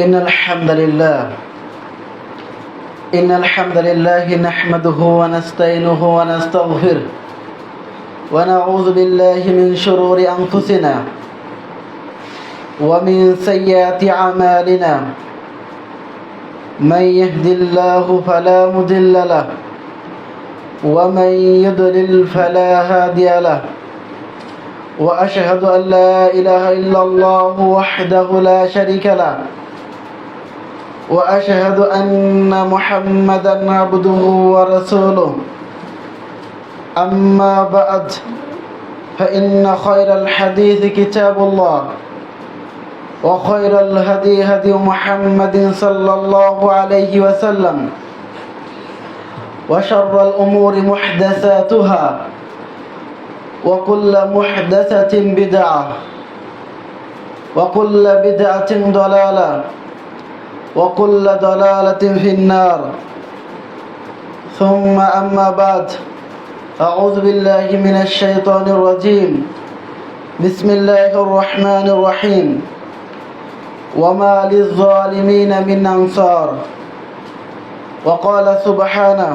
إن الحمد لله نحمده ونستعينه ونستغفره ونعوذ بالله من شرور أنفسنا ومن سيئات أعمالنا من يهد الله فلا مضل له ومن يضلل فلا هادي له وأشهد أن لا إله إلا الله وحده لا شريك له وأشهد أن محمدا عبده ورسوله أما بعد فإن خير الحديث كتاب الله وخير الهدي هدي محمد صلى الله عليه وسلم وشر الأمور محدثاتها وكل محدثة بدعة وكل بدعة ضلالة وكل ضلالة في النار ثم أما بعد أعوذ بالله من الشيطان الرجيم بسم الله الرحمن الرحيم وما للظالمين من أنصار وقال سبحانه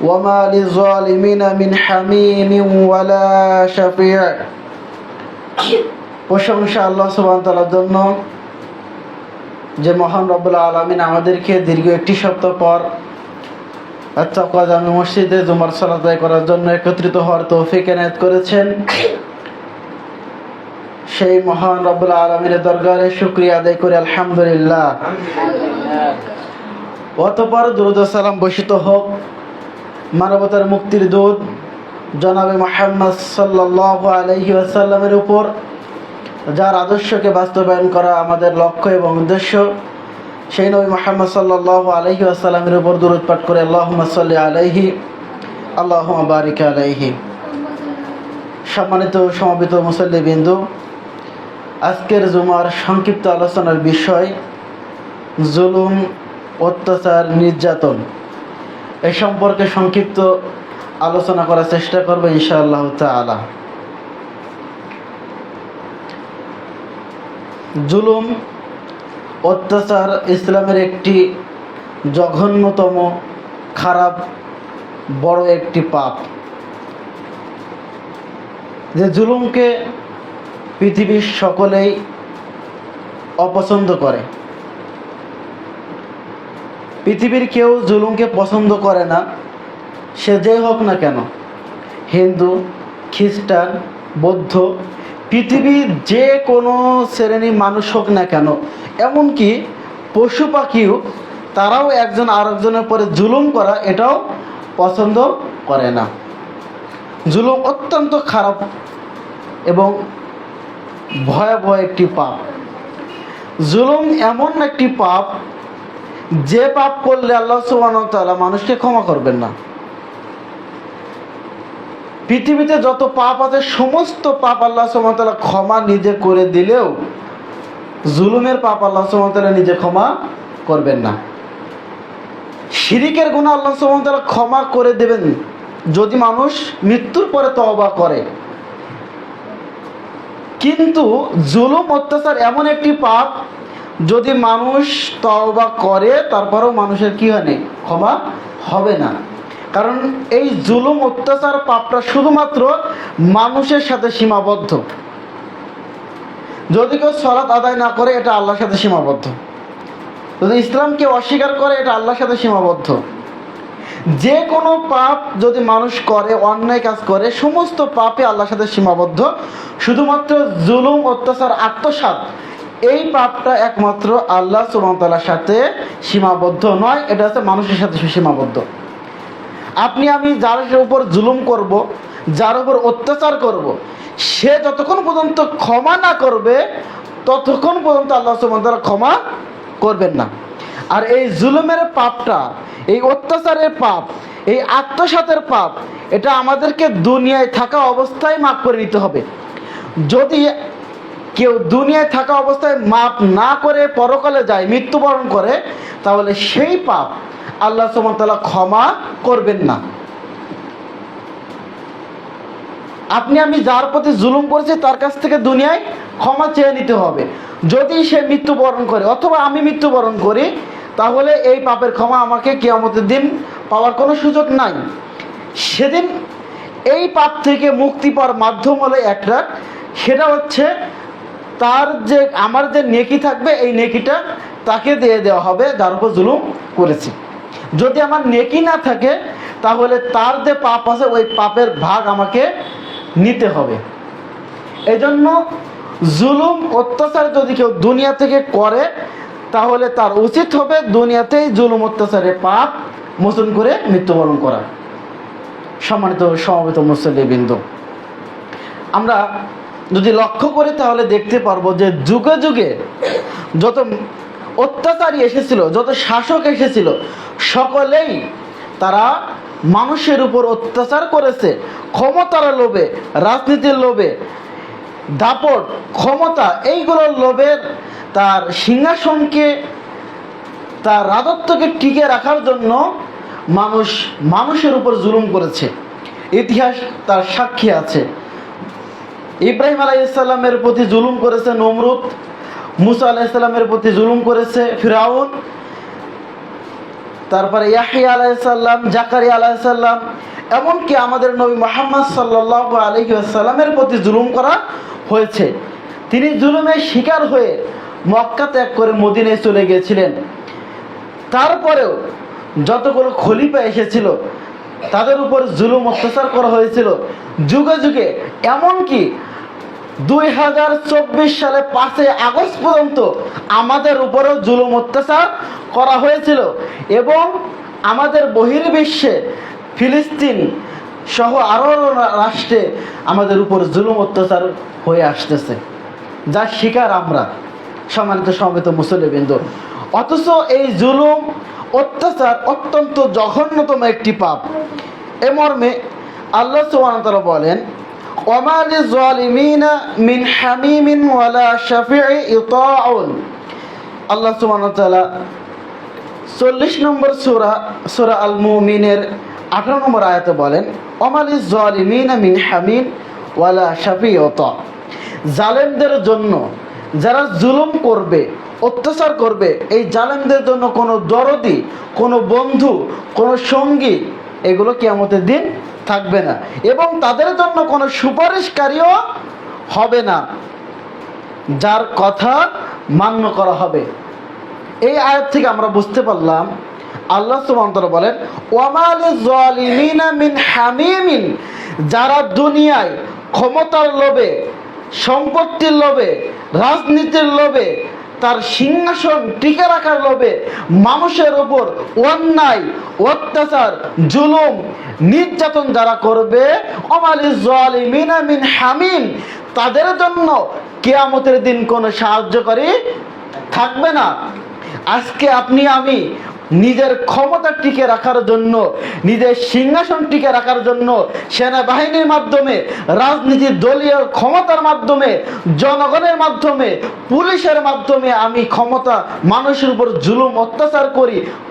وما للظالمين من حميم ولا شفيع প্রশংসা আল্লাহ সুবহানাহু ওয়া তাআলার জন্য যে মহান রব্বুল আলামিন আমাদেরকে দীর্ঘ একটি সপ্তাহ পর আত্তাকওয়া জামে মসজিদে জুমার সালাত আদায় করার জন্য একত্রিত হওয়ার তৌফিক এনায়েত করেছেন। সেই মহান রব্বুল আলামিনের দরবারে শুকরিয়া আদায় করে আলহামদুলিল্লাহ। অতঃপর দুরূদ ও সালাম বর্ষিত হোক মানবতার মুক্তির দূত জনাবে মুহাম্মদ সাল্লাল্লাহু আলাইহি ওয়াসাল্লামের উপর, যার আদর্শকে বাস্তবায়ন করা আমাদের লক্ষ্য এবং উদ্দেশ্য। সেই নবী মুহাম্মদ সাল্লাল্লাহু আলাইহি ওয়াসাল্লামের উপর দুরূদ পাঠ করে আল্লাহুম্মা সাল্লি আলাইহি আল্লাহুম্মা বারিক আলাইহি। সম্মানিত সমবেত মুসল্লিবৃন্দ, আজকের জুমার সংক্ষিপ্ত আলোচনার বিষয় জুলুম, অত্যাচার, নির্যাতন। এ সম্পর্কে সংক্ষিপ্ত আলোচনা করার চেষ্টা করব ইনশাআল্লাহ তাআলা। জুলুম, অত্যাচার ইসলামের একটি জঘন্যতম, খারাপ, বড় একটি পাপ। যে জুলুমকে পৃথিবীর সকলেই অপছন্দ করে। পৃথিবীর কেউ জুলুমকে পছন্দ করে না, সে যেই হোক না কেন, হিন্দু, খ্রিস্টান, বৌদ্ধ, পৃথিবীর যে কোনো শ্রেণীর মানুষ হোক না কেন, এমনকি পশু পাখিও, তারাও একজন আরেকজনের পরে জুলুম করা এটাও পছন্দ করে না। জুলুম অত্যন্ত খারাপ এবং ভয়াবহ একটি পাপ। জুলুম এমন একটি পাপ যে পাপ করলে আল্লাহ সুবহানাহু ওয়া তাআলা মানুষকে ক্ষমা করবেন না। পৃথিবীতে যত পাপ আছে সমস্ত পাপ আল্লাহ সুবহানাহু ওয়া তাআলা ক্ষমা নিজে করে দিলেও জুলুমের পাপ আল্লাহ সুবহানাহু ওয়া তাআলা নিজে ক্ষমা করবেন না। শিরকের গুনাহ আল্লাহ সুবহানাহু ওয়া তাআলা ক্ষমা করে দেবেন যদি মানুষ মৃত্যুর পরে তওবা করে। কিন্তু জুলুম, অত্যাচার এমন একটি পাপ, যদি মানুষ তওবা করে তারপরেও মানুষের কি হয়, ক্ষমা হবে না। কারণ এই জুলুম, অত্যাচার পাপটা শুধুমাত্র মানুষের সাথে সীমাবদ্ধ। যদি কেউ সালাত আদায় না করে এটা আল্লাহর সাথে সীমাবদ্ধ। যদি ইসলামকে অস্বীকার করে এটা আল্লাহর সাথে সীমাবদ্ধ। যে কোনো পাপ যদি মানুষ করে, অন্যায় কাজ করে, সমস্ত পাপে আল্লাহর সাথে সীমাবদ্ধ। শুধুমাত্র জুলুম, অত্যাচার, আত্মসাৎ, এই পাপটা একমাত্র আল্লাহ সুবহানাহু ওয়া তাআলার সাথে সীমাবদ্ধ নয়, এটা হচ্ছে মানুষের সাথে সীমাবদ্ধ। আপনি আমি যার উপর জুলুম করব, যার উপর অত্যাচার করব, সে যতক্ষণ পর্যন্ত ক্ষমা না করবে ততক্ষণ পর্যন্ত আল্লাহ সুবহানাহু ওয়া তাআলা ক্ষমা করবেন না। আর এই জুলুমের পাপটা, এই অত্যাচারের পাপ, এই আত্মসাতের পাপ, এটা আমাদেরকে দুনিয়ায় থাকা অবস্থায় মাফ করে নিতে হবে। যদি কেউ দুনিয়ায় থাকা অবস্থায় মাফ না করে পরকালে যায়, মৃত্যুবরণ করে, তাহলে সেই পাপ আল্লাহ সুবহানাহু ওয়া তাআলা ক্ষমা করবেন না। আপনি আমি যার প্রতি জুলুম করেছি তার কাছ থেকে দুনিয়ায় ক্ষমা চেয়ে নিতে হবে। যদি সে মৃত্যুবরণ করে অথবা আমি মৃত্যুবরণ করি, তাহলে এই পাপের ক্ষমা আমাকে কিয়ামতের দিন পাওয়ার কোনো সুযোগ নাই। সেদিন এই পাপ থেকে মুক্তি পাওয়ার মাধ্যম হলো একটা, সেটা হচ্ছে তার যে আমার যে নেকি থাকবে এই নেকিটা তাকে দিয়ে দেওয়া হবে যার উপর জুলুম করেছি। যদি আমার নেকি না থাকে তাহলে তার যে পাপ আছে ওই পাপের ভাগ আমাকে নিতে হবে। এজন্য জুলুম অত্যাচার যদি কেউ দুনিয়া থেকে করে তাহলে তার উচিত হবে দুনিয়াতেই জুলুম অত্যাচারের পাপ মোচন করে মৃত্যুবরণ করা। সম্মানিত সমবেত মুসল্লিবৃন্দ, আমরা যদি লক্ষ্য করি তাহলে দেখতে পারবো যে যুগে যুগে যত অত্যাচারী এসেছিল, যত শাসক এসেছিল, সকলেই তারা মানুষের উপর অত্যাচার করেছে ক্ষমতার লোভে, রাজনীতির লোভে, দাপট, ক্ষমতা, এইগুলোর লোভের তার সিংহাসনকে, তার রাজত্বকে টিকে রাখার জন্য মানুষের উপর জুলুম করেছে। ইতিহাস তার সাক্ষী আছে। ইব্রাহিম আলাইহিসসালামের প্রতি জুলুম করেছে নমরুদ, মুসা আলাইহিসসালামের প্রতি জুলুম করেছে ফিরাউন, তারপরে ইয়াহইয়া আলাইহিসসালাম, জাকারিয়া আলাইহিসসালাম, এমনকি আমাদের নবী মুহাম্মদ সাল্লাল্লাহু আলাইহি ওয়াসাল্লামের প্রতি জুলুম করা হয়েছে। তিনি জুলুমের শিকার হয়ে মক্কা ত্যাগ করে মদিনায় চলে গিয়েছিলেন। তারপরেও যতগুলো খলিফা এসেছিল তাদের উপর জুলুম অত্যাচার করা হয়েছিল যুগে যুগে। এমনকি 2024 সালে 5 আগস্ট পর্যন্ত আমাদের উপরেও জুলুম অত্যাচার করা হয়েছিল এবং আমাদের বহির্বিশ্বে ফিলিস্তিন সহ আরও রাষ্ট্রে আমাদের উপর জুলুম অত্যাচার হয়ে আসতেছে, যার শিকার আমরা, সম্মানিত সমবেত মুসল্লিবৃন্দ। অথচ এই জুলুম অত্যাচার অত্যন্ত জঘন্যতম একটি পাপ। এ মর্মে আল্লাহ সুবহানাহু ওয়া তাআলা বলেন, ওয়ামা লিয-যালিমিনা মিন হামিমিন ওয়ালা শাফিঈ ইতাউন। আল্লাহ সুবহানাহু ওয়া তাআলা 40 নম্বর সূরা আল মুমিনের 18 নম্বর আয়াতে বলেন, ওয়ামা লিয-যালিমিনা মিন হামিম ওয়ালা শাফিঈ ইতা। জালেমদের জন্য, যারা জুলুম করবে, অত্যাচার করবে, এই জালেমদের জন্য কোনো দরদি, কোনো বন্ধু, কোনো সঙ্গী এগুলো কিয়ামতের দিন থাকবে না এবং তাদের জন্য কোনো সুপারিশকারীও হবে না যার কথা মান্য করা হবে। এই আয়াত থেকে আমরা বুঝতে পারলাম আল্লাহ সুবহানাহু ওয়া তাআলা বলেন, ওয়ামা লিয-যালিমিনা মিন হামিমিন। যারা দুনিয়ায় ক্ষমতার লোভে, সম্পত্তির লোভে, রাজনীতির লোভে, তার সিংহাসন টিকে রাখার লোভে মানুষের উপর অন্যায়, অত্যাচার, জুলুম, নির্যাতন যারা করবে, ওয়ামা লিয-যালিমিনা মিন হামিম, তাদের জন্য কিয়ামতের দিন কোনো সাহায্যকারী থাকবে না। আজকে আপনি আমি নিজের ক্ষমতা টিকে রাখার জন্য, নিজের সিংহাসন টিকে রাখার জন্য সেনাবাহিনীর মাধ্যমে, রাজনীতির দলীয় ক্ষমতার মাধ্যমে, জনগণের মাধ্যমে, পুলিশের মাধ্যমে আমি ক্ষমতা মানুষের উপর জুলুম অত্যাচার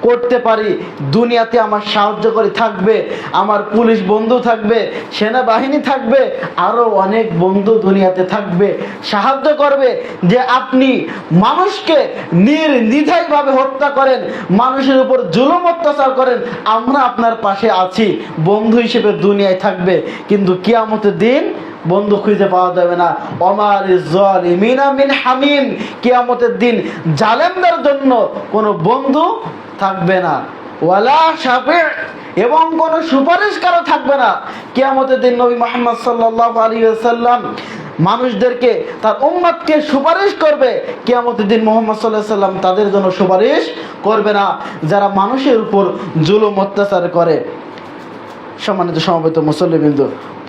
করতে পারি। দুনিয়াতে আমার সাহায্যকারী থাকবে, আমার পুলিশ বন্ধু থাকবে, সেনাবাহিনী থাকবে, আরও অনেক বন্ধু দুনিয়াতে থাকবে, সাহায্য করবে। যে আপনি মানুষকে নির্দ্বিধায়ভাবে হত্যা করেন, মানুষের উপর জুলুম অত্যাচার করেন, আমরা আপনার পাশে আছি, বন্ধু হিসেবে দুনিয়ায় থাকবে। কিন্তু কিয়ামতের দিন বন্ধু খুঁজে পাওয়া যাবে না। ওয়ামা লিয-যালিমিনা মিন হামিম, কিয়ামতের দিন জালেমদের জন্য কোনো বন্ধু থাকবে না। ওয়ালা শাফি', এবং কোনো সুপারিশকারও থাকবে না। কিয়ামতের দিন নবী মুহাম্মদ সাল্লাল্লাহু আলাইহি ওয়াসাল্লাম মানুষদেরকে, তার উম্মতকে সুপারিশ করবে। কিয়ামতের দিন মুহাম্মদ সাল্লাল্লাহু আলাইহি ওয়াসাল্লাম তাদের জন্য সুপারিশ করবে না যারা মানুষের উপর জুলুম অত্যাচার করে। সম্মানিত সমবেত মুসল্লিবৃন্দ,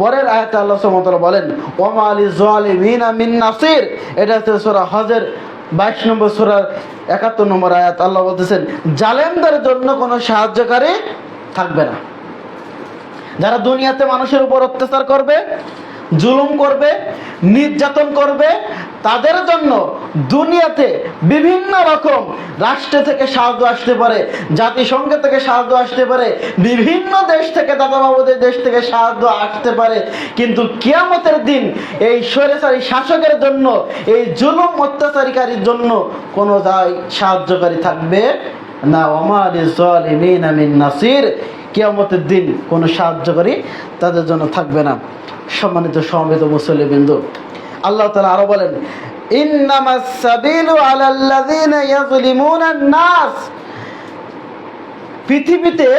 পরের আয়াতে আল্লাহ সুবহানাহু ওয়া তাআলা বলেন, ওয়ামা লিয-যালিমিনা মিন নাসির। এটা হচ্ছে সূরা হজের 22 নম্বর সূরার 71 নম্বর আয়াত। আল্লাহ বলতেছেন, জালেমদের জন্য কোনো সাহায্যকারী থাকবে না। যারা দুনিয়াতে মানুষের উপর অত্যাচার করবে, জুলুম করবে, নির্যাতন করবে, তাদের জন্য দুনিয়াতে বিভিন্ন রকম রাষ্ট্র থেকে সাহায্য আসতে পারে, জাতিসংঘ থেকে সাহায্য আসতে পারে, বিভিন্ন দেশ থেকে, দাদাবাবুদের দেশ থেকে সাহায্য আসতে পারে, কিন্তু কিয়ামতের দিন এই স্বৈরাচারী শাসকের জন্য, এই জুলুম অত্যাচারীকারীর জন্য কোনো সাহায্যকারী থাকবে না। ওমা লিযালিমিনা মিন নাসির, কিয়ামতের দিন কোনো সাহায্যকারী তাদের জন্য থাকবে না। সম্মানিত সমবেত মুসল্লিবৃন্দ, আল্লাহ তাআলা আরো বলেন, ইন্নামাস সাবিলু আলাল্লাযিনা ইয়াযলিমুনান নাস, পৃথিবীতে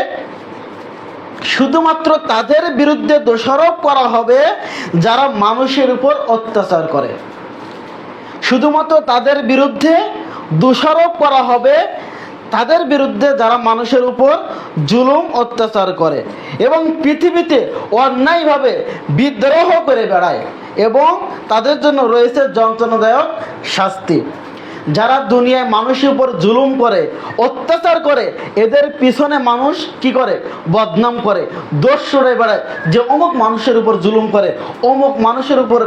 শুধুমাত্র তাদের বিরুদ্ধে দোষারোপ করা হবে যারা মানুষের উপর অত্যাচার করে। শুধুমাত্র তাদের বিরুদ্ধে দোষারোপ করা হবে তাদের বিরুদ্ধে যারা মানুষের উপর জুলুম অত্যাচার করে এবং পৃথিবীতে অন্যায়ভাবে বিদ্রোহ করে বেড়ায়, এবং তাদের জন্য রয়েছে যন্ত্রণাদায়ক শাস্তি। যারা দুনিয়ায় মানুষের উপর জুলুম করে, অত্যাচার করে, এদের পিছনে মানুষ কি করে? বদনাম করে, দোষ সরে বেড়ায় যে অমুক মানুষের উপর জুলুম করে, অমুক মানুষের উপর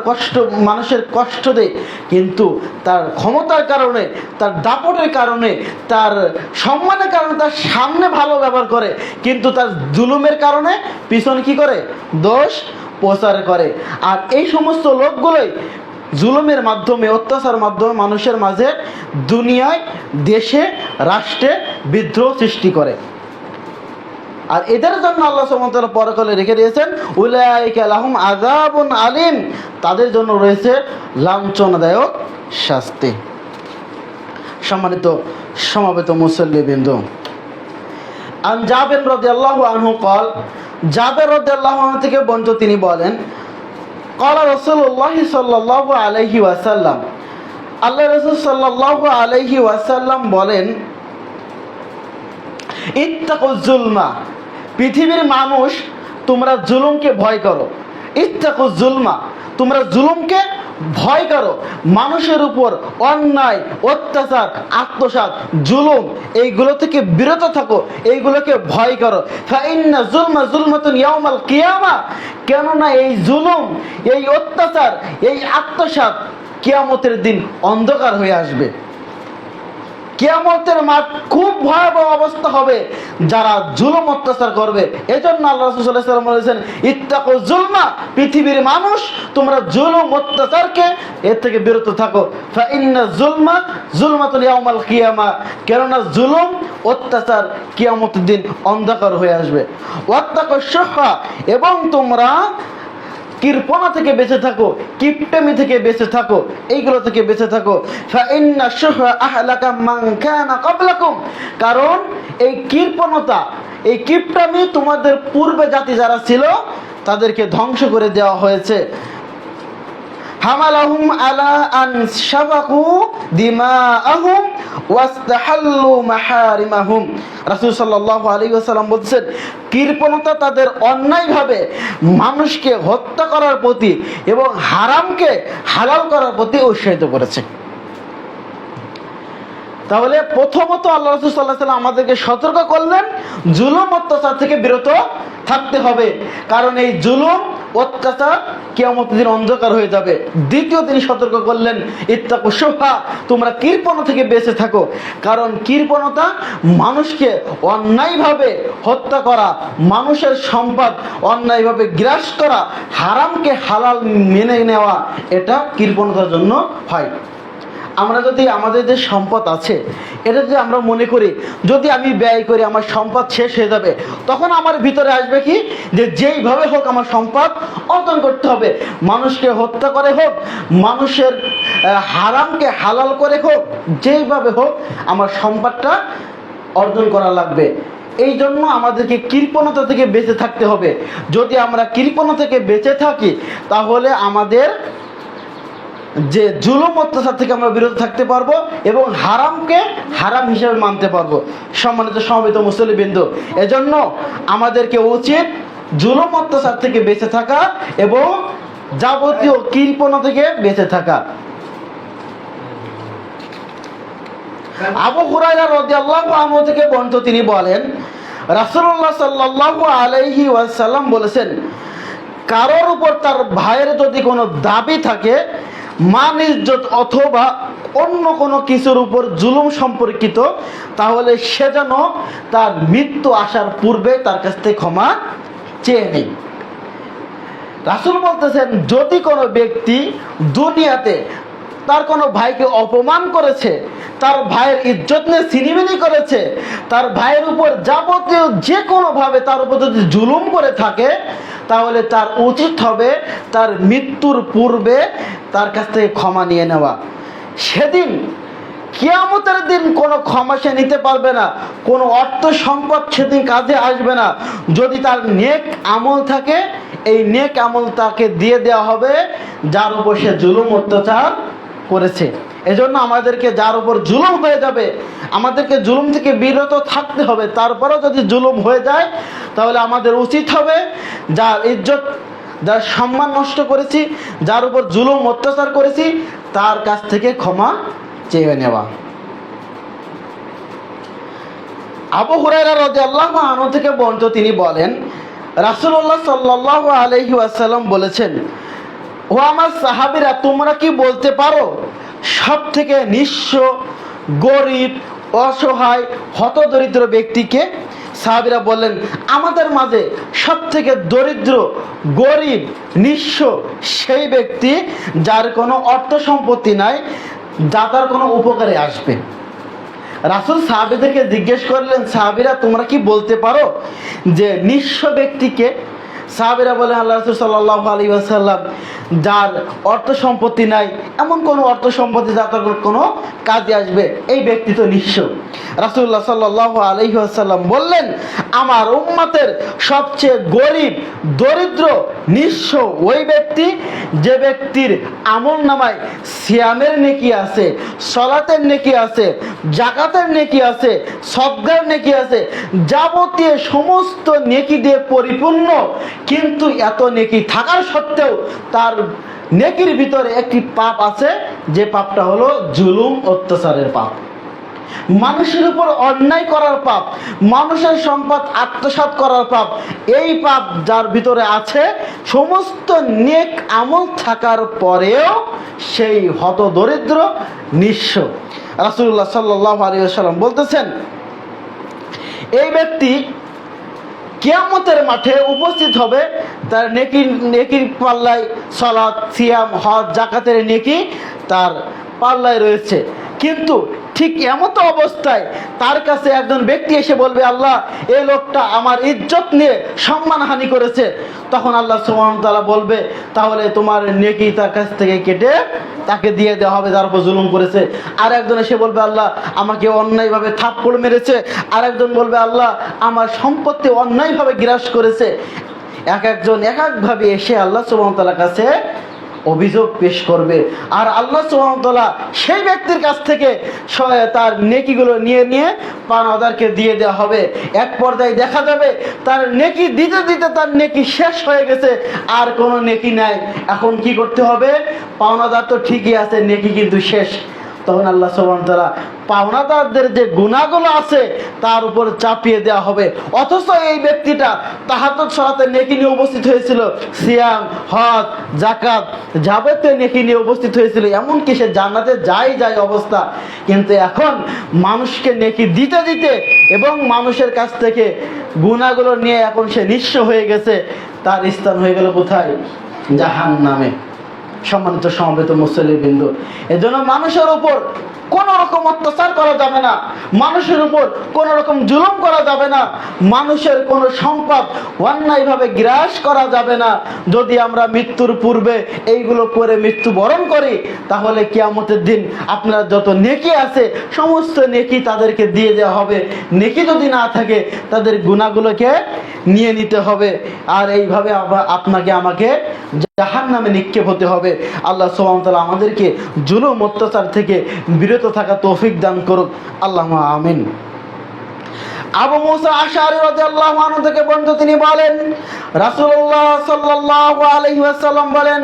মানুষের কষ্ট দেয়, কিন্তু তার ক্ষমতার কারণে, তার দাপটের কারণে, তার সম্মানের কারণে তার সামনে ভালো ব্যবহার করে, কিন্তু তার জুলুমের কারণে পিছনে কি করে? দোষ প্রচার করে। আর এই সমস্ত লোকগুলোই জুলুমের মাধ্যমে, অত্যাচারের মাধ্যমে মানুষের মাঝে, দুনিয়ায়, দেশে, রাষ্ট্রে বিদ্রোহ সৃষ্টি করে। আর এদের জন্য আল্লাহ সুবহানাহু ওয়া তাআলা পরকালে রেখে দিয়েছেন উলাইকা লাহুম আযাবুন আলিম, তাদের জন্য রয়েছে লাঞ্ছনাদায়ক শাস্তি। সম্মানিত সমবেত মুসল্লিবৃন্দ, আন জাবের রাদিয়াল্লাহু আনহু قال, জাবের রাদিয়াল্লাহু আনহু থেকে বর্ণিত, তিনি বলেন, قال রাসূলুল্লাহ সাল্লাল্লাহু আলাইহি ওয়াসাল্লাম, আল্লাহ রাসূল সাল্লাল্লাহু আলাইহি ওয়াসাল্লাম বলেন, ইত্তাকুজ জুলমা, পৃথিবীর মানুষ তোমরা জুলুমকে ভয় করো। ইত্তাকুজ জুলমা, তোমরা জুলুমকে ভয় করো। মানুষের উপর অন্যায়, অত্যাচার, আত্মসাৎ, জুলুম, এইগুলো থেকে বিরত থাকো, এইগুলোকে ভয় করো। ফাইন্না জুলমা জুলমাতুন ইয়াউমাল কিয়ামা, কেননা এই জুলুম, এই অত্যাচার, এই আত্মসাৎ কিয়ামতের দিন অন্ধকার হয়ে আসবে। কিয়ামতের মাঠ খুব ভয়াবহ অবস্থা হবে যারা জুলুম অত্যাচার করবে। এজন্য আল্লাহ রাসূল সাল্লাল্লাহু আলাইহি ওয়াসাল্লাম বলেছেন, ইত্তাকুজ জুলমা, পৃথিবীর মানুষ তোমরা জুলুম অত্যাচারকে এর থেকে বিরত থাকো। ফাইন্না জুলমা জুলমাতুল ইয়াউমাল কিয়ামা, কেননা জুলুম, অত্যাচার কিয়ামতের দিন অন্ধকার হয়ে আসবে। ওয়াত্তাকুশ শুহা, এবং তোমরা কৃপণা থেকে বেঁচে থাকো, কিপটেমি থেকে বেঁচে থাকো, এইগুলো থেকে বেঁচে থাকো। ফাইন্না শুহা আহলাকা মান কানা ক্বাবলাকুম, কারণ এই কৃপণতা, এই কিপটামি তোমাদের পূর্বে জাতি যারা ছিল তাদেরকে ধ্বংস করে দেওয়া হয়েছে। হামালাহুম আলা আন শাফাকু দিমাআহুম ওয়াস্তাহাল্লু মাহারিমাহুম, রাসূল সাল্লাল্লাহু আলাইহি ওয়াসাল্লাম বলছেন, কৃপণতা তাদের অন্যায়ভাবে মানুষকে হত্যা করার প্রতি এবং হারামকে হালাল করার প্রতি উৎসাহিত করেছে। তাহলে প্রথমত আল্লাহ রাসূল সাল্লাল্লাহু আলাইহি ওয়াসাল্লাম আমাদেরকে সতর্ক করলেন জুলুম অত্যাচার থেকে বিরত থাকতে হবে, কারণ এই জুলুম অত্যাচার কিয়ামতের দিন অন্ধকার হয়ে যাবে। দ্বিতীয় তিনি সতর্ক করলেন, ইত্তাকুশ শুহা, তোমরা কৃপণতা থেকে বেঁচে থাকো, কারণ কৃপণতা মানুষকে অন্যায়ভাবে হত্যা করা, মানুষের সম্পদ অন্যায়ভাবে গ্রাস করা, হারামকে হালাল মেনে নেওয়া, এটা কৃপণতার জন্য হয়। আমরা যদি আমাদের যে সম্পদ আছে এটা যদি আমরা মনে করি যদি আমি ব্যয় করি আমার সম্পদ শেষ হয়ে যাবে, তখন আমার ভিতরে আসবে কি, যে যেইভাবে হোক আমার সম্পদ অর্জন করতে হবে, মানুষকে হত্যা করে হোক, মানুষের হারামকে হালাল করে হোক, যেইভাবে হোক আমার সম্পদটা অর্জন করা লাগবে। এই জন্য আমাদেরকে কৃপণতা থেকে বেঁচে থাকতে হবে। যদি আমরা কৃপণতা থেকে বেঁচে থাকি তাহলে আমাদের যে জুলুম অত্যাচার থেকে আমরা বিরত থাকতে পারবো এবং হারামকে হারাম হিসেবে মানতে পারবো। সম্মানিত সমবেত মুসল্লিবৃন্দ, এজন্য আমাদেরকে উচিত জুলুম অত্যাচার থেকে বেঁচে থাকা এবং যাবতীয় কৃপণতা থেকে বেঁচে থাকা। আবু হুরায়রা রাদিয়াল্লাহু আনহু থেকে বর্ণিত, তিনি বলেন, রাসূলুল্লাহ সাল্লাল্লাহু আলাইহি ওয়াসাল্লাম বলেছেন, কারোর উপর তার ভাইয়ের যদি কোনো দাবি থাকে মান ইজ্জত অথবা অন্য কোনো কিছুর উপর জুলুম সম্পর্কিত, তাহলে সে যেন তার মৃত্যু আসার পূর্বে তার কাছ থেকে ক্ষমা চেয়ে নেই। রাসূল বলতেছেন, যদি কোনো ব্যক্তি দুনিয়াতে তার কোনো ভাইকে অপমান করেছে, তার ভাইয়ের ইজ্জত নিয়ে ছিনিমিনি করেছে, তার ভাইয়ের উপর যাবতীয় যে কোনোভাবে তার উপর যদি জুলুম করে থাকে, তাহলে তার উচিত হবে তার মৃত্যুর পূর্বে তার কাছ থেকে ক্ষমা নিয়ে নেওয়া। সেদিন কিয়ামতের দিন কোনো ক্ষমা সে নিতে পারবে না, কোনো অর্থ সম্পদ সেদিন কাজে আসবে না। যদি তার নেক আমল থাকে, এই নেক আমল তাকে দিয়ে দেওয়া হবে যার উপর সে জুলুম অত্যাচার করেছে। এজন্য আমাদেরকে যার উপর জুলুম হয়ে যাবে, আমাদেরকে জুলুম থেকে বিরত থাকতে হবে। তারপরেও যদি জুলুম হয়ে যায়, তাহলে আমাদের উচিত হবে যার ইজ্জত, যার সম্মান নষ্ট করেছি, যার উপর জুলুম অত্যাচার করেছি, তার কাছ থেকে ক্ষমা চেয়ে নেওয়া। আবু হুরায়রা রাদিয়াল্লাহু আনহু থেকে বর্ণিত, তিনি বলেন, রাসূলুল্লাহ সাল্লাল্লাহু আলাইহি ওয়াসাল্লাম বলেছেন, ও আমার সাহাবীরা, তোমরা কি বলতে পারো সব থেকে নিঃস্ব, গরিব, অসহায়, হতদরিদ্র ব্যক্তিকে? সাহাবীরা বললেন, আমাদের মাঝে সব থেকে দরিদ্র, গরিব, নিঃস্ব সেই ব্যক্তি যার কোনো অর্থ সম্পত্তি নাই, যা তার কোনো উপকারে আসবে। রাসূল সাহাবীদেরকে জিজ্ঞেস করলেন, সাহাবীরা তোমরা কি বলতে পারো যে নিঃস্ব ব্যক্তিকে? সাহাবীরা বলে, আল্লাহ রাসূল সাল্লাল্লাহু আলাইহি ওয়াসাল্লাম, যার অর্থ সম্পত্তি নাই, এমন কোনো অর্থ সম্পত্তি যা তার কোনো কাজে আসবে, এই ব্যক্তি তো নিঃস্ব। রাসূলুল্লাহ সাল্লাল্লাহু আলাইহি ওয়াসাল্লাম বললেন, আমার উম্মতের সবচেয়ে গরিব, দরিদ্র, নিঃস্ব ওই ব্যক্তি যে ব্যক্তির আমল নামায় সিয়ামের নেকি আছে, সালাতের নেকি আছে, যাকাতের নেকি আছে, সদকার নেকি আছে, যাবতীয় সমস্ত নেকি দিয়ে পরিপূর্ণ, কিন্তু এত নেকি থাকার সত্ত্বেও তার নেকির ভিতরে একটি পাপ আছে, যে পাপটা হলো জুলুম অত্যাচারের পাপ, মানুষের উপর অন্যায় করার পাপ, মানুষের সম্পদ আত্মসাৎ করার পাপ। এই পাপ যার ভিতরে আছে, সমস্ত নেক আমল থাকার পরেও সেই হতদরিদ্র, নিঃস্ব। রাসূলুল্লাহ সাল্লাল্লাহু আলাইহি ওয়াসাল্লাম বলতেছেন, এই ব্যক্তি কিয়ামতের মাঠে উপস্থিত হবে, তার নেকির পাল্লায় সালাত, সিয়াম, হজ, যাকাতের নেকি তার পাল্লায় রয়েছে। কিন্তু ঠিক এমতো অবস্থায় তার কাছে একজন ব্যক্তি এসে বলবে, আল্লাহ, এই লোকটা আমার ইজ্জত নিয়ে সম্মানহানি করেছে। তখন আল্লাহ সুবহানাহু ওয়া তাআলা বলবে, তাহলে তোমার নেকি তার কাছ থেকে কেটে তাকে দিয়ে দেওয়া হবে যার উপর জুলুম করেছে। আর একজন এসে বলবে, আল্লাহ, আমাকে অন্যায়ভাবে থাপ্পড় মেরেছে। আর একজন বলবে, আল্লাহ, আমার সম্পত্তি অন্যায়ভাবে গ্রাস করেছে। এক একজন এক একভাবে এসে আল্লাহ সুবহানাহু ওয়া তাআলার কাছে অভিযোগ পেশ করবে। আর আল্লাহ সুবহানাহু ওয়া তাআলা সেই ব্যক্তির কাছ থেকে তার নেকিগুলো নিয়ে নিয়ে পাওনাদারকে দিয়ে দেওয়া হবে। এক পর্যায়ে দেখা যাবে তার নেকি দিতে দিতে তার নেকি শেষ হয়ে গেছে, আর কোনো নেকি নাই। এখন কি করতে হবে? পাওনাদার তো ঠিকই আছে, নেকি কিন্তু শেষ। তখন আল্লাহ সুবহানাহু ওয়া তাআলা পাওনাদারদের যে গুনাহগুলো আছে তার উপর চাপিয়ে দেওয়া হবে। অথচ এই ব্যক্তিটা তাহাজ্জুদ সালাতের নেকি নিয়ে উপস্থিত হয়েছিল, সিয়াম, হজ, যাকাত, যাবতীয় নেকি নিয়ে উপস্থিত হয়েছিল, এমনকি সে জান্নাতে যায় অবস্থা। কিন্তু এখন মানুষকে নেকি দিতে দিতে এবং মানুষের কাছ থেকে গুনাহগুলো নিয়ে এখন সে নিঃস্ব হয়ে গেছে। তার স্থান হয়ে গেল কোথায়? জাহান্নামে। সম্মানিত সমবেত মুসল্লিবৃন্দ, এজন্য মানুষের উপর কোন রকম অত্যাচার করা যাবে না, মানুষের উপর কোন রকম জুলুম করা যাবে না, মানুষের কোন সম্পদ অন্যায়ভাবে গ্রাস করা যাবে না। যদি আমরা মৃত্যুর পূর্বে এইগুলো করে মৃত্যুবরণ করি, তাহলে কিয়ামতের দিন আপনার যত নেকি আছে সমস্ত নেকি তাদেরকে দিয়ে দেওয়া হবে। নেকি যদি না থাকে, তাদের গুনাহগুলোকে নিয়ে নিতে হবে। আর এইভাবে আপনাকে আমাকে জাহান্নামে নিক্ষেপ হতে হবে। আল্লাহ সুবহানাহু ওয়া তাআলা আমাদেরকে জুলুম অত্যাচার থেকে বিরত থাকা তৌফিক দান করুক, আল্লাহুম্মা আমিন। আবু মুসা আশআরী রাদিয়াল্লাহু আনহু থেকে বর্ণিত, তিনি বলেন, রাসূলুল্লাহ সাল্লাল্লাহু আলাইহি ওয়াসাল্লাম বলেন,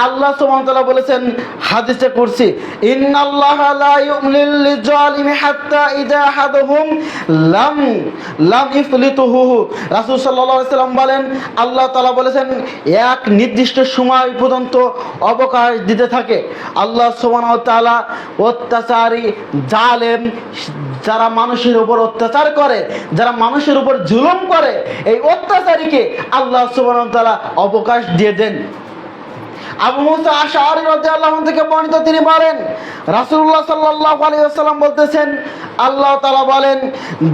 আল্লাহ সুবহানাহু ওয়া তাআলা বলেছেন হাদিসে কুরসি, ইন্নাল্লাহা লা ইউমলিল লিজালিমি হাত্তা ইযা হাদাহুম লাম ইফলিতুহু। রাসূল সাল্লাল্লাহু আলাইহি সাল্লাম বলেন, আল্লাহ তাআলা বলেছেন এক নির্দিষ্ট সময় পর্যন্ত অবকাশ দিতে থাকে। আল্লাহ সুবহানাহু ওয়া তাআলা অত্যাচারী জালেম, যারা মানুষের উপর অত্যাচার করে, যারা মানুষের উপর জুলুম করে, এই অত্যাচারীকে আল্লাহ সুবহানাহু ওয়া তাআলা অবকাশ দিয়ে দেন। আবু মুসা আশআরী রাদিয়াল্লাহু আনহু থেকে বর্ণিত, তিনি বলেন রাসূলুল্লাহ সাল্লাল্লাহু আলাইহি ওয়াসাল্লাম বলতেছেন, আল্লাহ তাআলা বলেন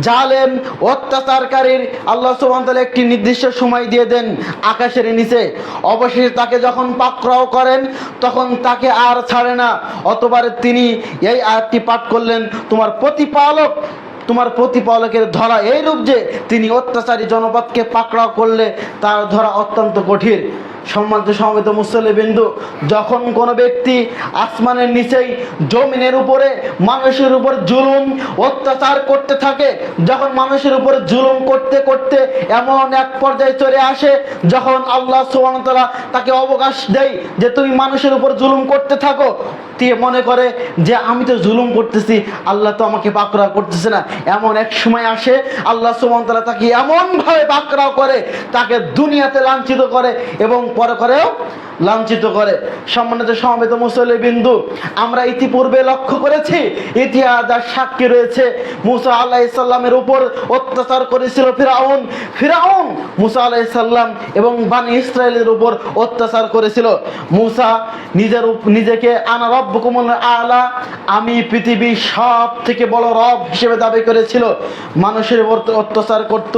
জালেম অত্যাচারকারীর আল্লাহ সুবহানাহু ওয়া তাআলা একটি নির্দিষ্ট সময় দিয়ে দেন আকাশের নিচে, অবশেষে তাকে যখন পাকড়াও করেন তখন তাকে আর ছাড়ে না। অতঃপর তিনি এই আয়াতটি পাঠ করলেন, তোমার প্রতিপালকের ধরা এই রূপ যে তিনি অত্যাচারী জনপদকে পাকড়াও করলে তার ধরা অত্যন্ত কঠিন। সম্মানিত সমবেত মুসল্লিবৃন্দ, যখন কোনো ব্যক্তি আসমানের নিচেই জমিনের উপরে মানুষের উপর জুলুম অত্যাচার করতে থাকে, যখন মানুষের উপর জুলুম করতে করতে এমন এক পর্যায়ে চলে আসে যখন আল্লাহ সুবহানাহু ওয়া তাআলা তাকে অবকাশ দেয় যে তুমি মানুষের উপর জুলুম করতে থাকো, তিনি মনে করে যে আমি তো জুলুম করতেছি, আল্লাহ তো আমাকে পাকড়াও করতেছে না। এমন এক সময় আসে আল্লাহ সুবহানাহু ওয়া তাআলা তাকে এমনভাবে পাকড়াও করে, তাকে দুনিয়াতে লাঞ্ছিত করে এবং পরে করেও লাঞ্ছিত করে। সম্মানিত সমবেত মুসল্লিবৃন্দু, আমরা ইতিপূর্বে লক্ষ্য করেছি, ইতিহাস আর সাক্ষী রয়েছে, মুসা আলাইহিস সালামের উপর অত্যাচার করেছিল ফিরাউন মুসা আলাইহিস সালাম এবং বনি ইসরাইলের উপর অত্যাচার করেছিল। মুসা নিজেকে আনা রব্বুকুমুল আলা, আমি পৃথিবীর সব থেকে বড় রব হিসেবে দাবি করেছিল। মানুষের উপর অত্যাচার করত,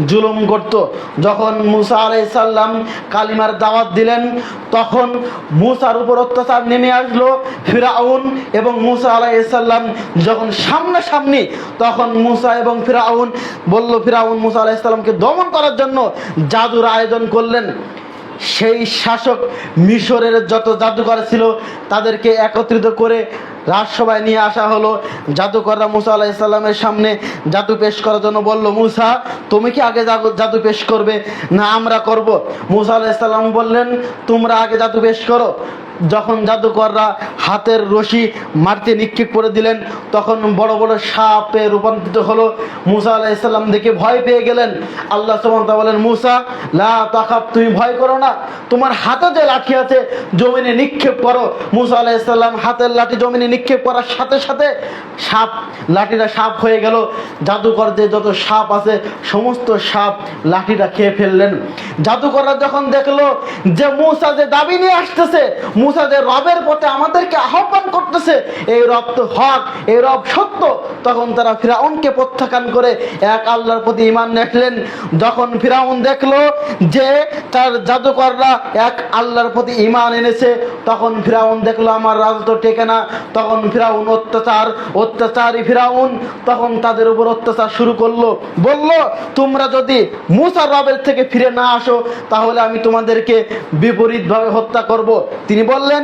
জুলুম করত। যখন মুসা আলাইহিস সালাম কালিমার দাওয়াত দিলেন, তখন মুসার উপর অত্যাচার নেমে আসলো ফিরাউন এবং মুসা আলাইহিস সালাম যখন সামনাসামনি, তখন মুসা এবং ফিরাউন মুসা আলাইহিস সালামকে দমন করার জন্য জাদুর আয়োজন করলেন। সেই শাসক মিশরের যত জাদুকর ছিল তাদেরকে একত্রিত করে রাজসভায় নিয়ে আসা হলো। জাদুকররা মুসা আলাইহিস সালামের সামনে জাদু পেশ করার জন্য বলল, মুসা তুমি কি আগে জাদু পেশ করবে না আমরা করব? মুসা আলাইহিস সালাম বললেন, তোমরা আগে জাদু পেশ করো। যখন জাদুকররা হাতের রশি মারতে নিক্ষেপ করে দিলেন, তখন বড় বড় সাপে রূপান্তরিত হলো। মুসা আলাইহিস সালাম দেখে ভয় পেয়ে গেলেন। আল্লাহ সুবহানাহু ওয়া তাআলা বলেন, মুসা লা তাখাফ, তুমি ভয় করো না, তোমার হাতে যে লাঠি আছে জমিনে নিক্ষেপ করো। মুসা আলাইহিস সালাম হাতের লাঠি জমিনে নিক্ষেপ করার সাথে সাথে লাঠিটা সাপ হয়ে গেল। জাদুকর যে যত সাপ আছে সমস্ত সাপ লাঠিটা খেয়ে ফেললেন। জাদুকররা যখন দেখলো যে মুসা যে দাবি নিয়ে আসতেছে, মুসা যে রবের পথে আমাদেরকে আহ্বান করতেছে, এই রব তো হক, এই রব সত্য, তখন তারা ফিরাউনকে প্রত্যাখ্যান করে এক আল্লাহর প্রতি ঈমান রাখলেন। যখন ফিরাউন দেখলো যে তার জাদুকররা এক আল্লাহর প্রতি ঈমান এনেছে, তখন ফিরাউন দেখলো আমার রাজত্ব টেকে না। তখন ফিরাউন অত্যাচারী ফিরাউন তখন তাদের উপর অত্যাচার শুরু করলো। বলল, তোমরা যদি মুসার রবের থেকে ফিরে না আসো তাহলে আমি তোমাদেরকে বিপরীতভাবে হত্যা করব। তিনি বললেন,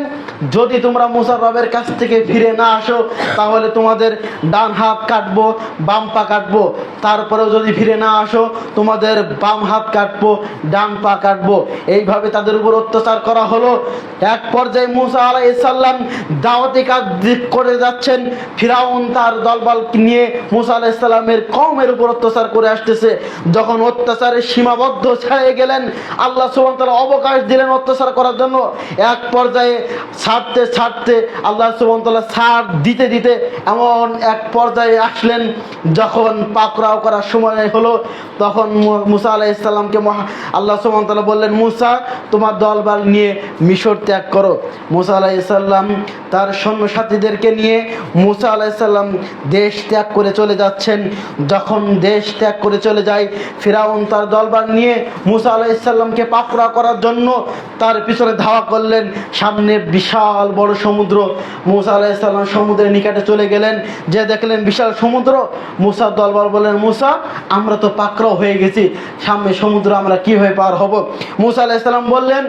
যদি তোমরা মুসার রবের কাছ থেকে ফিরে না আসো তাহলে তোমাদের ডান হাত কাটবো, বাম পা কাটবো। তারপরেও যদি ফিরে না আসো তোমাদের বাম হাত কাটবো, ডান পা কাটবো। এইভাবে তাদের উপর অত্যাচার করা হলো। এক পর্যায়ে মুসা আলাইহিস সালাম দাওয়াতি কাজ করে যাচ্ছেন, ফিরাউন তার দলবল নিয়ে মুসা আলাইহিস সালামের কওমের উপর অত্যাচার করে আসতেছে। যখন অত্যাচারের সীমাবদ্ধ ছেড়ে গেলেন, আল্লাহ সুবহানাহু ওয়া তাআলা অবকাশ দিলেন অত্যাচার করার জন্য। এক পর্যায়ে ছাড়তে আল্লাহ সুবহানাহু ওয়া তাআলা ছাড় দিতে এমন এক পর্যায়ে আসলেন যখন পাকড়াও করার সময় হলো, তখন মুসা আলাইহিস সালামকে আল্লাহ সুবহানাহু ওয়া তাআলা বললেন, মুসা তোমার দলবল নিয়ে মিশর ত্যাগ করো। মুসা আলাইহিস সালাম তার সৈন্য সাথীদেরকে নিয়ে মুসা আলাইহিস সালাম দেশ ত্যাগ করে চলে যাচ্ছেন। যখন দেশ ত্যাগ করে চলে যায়, ফিরাউন তার দলবল নিয়ে মুসা আলাইহিস সালামকে পাকড়াও করার জন্য তার পিছনে ধাওয়া করলেন। সামনে বিশাল বড় সমুদ্র। মুসা আলাইহিস সালাম সমুদ্রের নিকটে চলে গেলেন, যে দেখলেন বিশাল সমুদ্র। মুসার দলবল বললেন, মুসা আমরা তো পাকড়াও হয়ে গেছি, সামনে সমুদ্র আমরা কিভাবে পার হব? মুসা আলাইহিস সালাম বললেন,